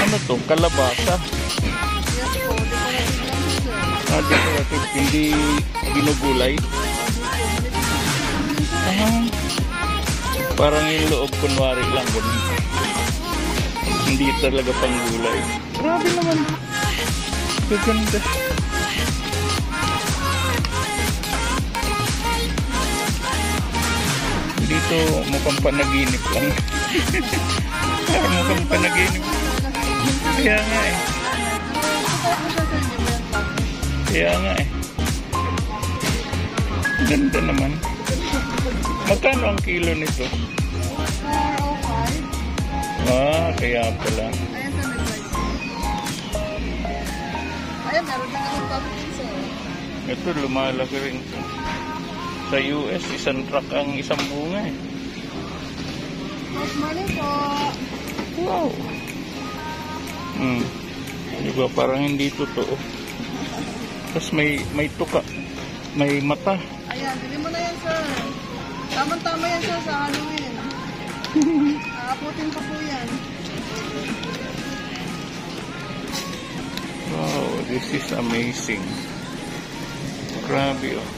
Ano to? Kalabasa. Decorative, hindi ginugulay. Parang yung loob kunwari lang ganun. Hindi talaga pang gulay. Grabe naman. Gaganda. Dito mukhang panaginip lang. Parang mukhang panaginip. Kaya nga eh. Kaya nga eh. Ganda naman. Magkano ang kilo nito? 405. Kaya pala. Ayan, meron na akong papiso. Ito, lumalaki rin ito. Sa US, isang truck ang isang bunga eh. Good morning po. Wow. Diba, parang hindi totoo. Tapos may tuka. May mata. Ayan, bili mo na yan, sir. Tama-tama yan, sir, sa Halloween. Aaputin pa po yan. Wow, this is amazing. Grabe oh.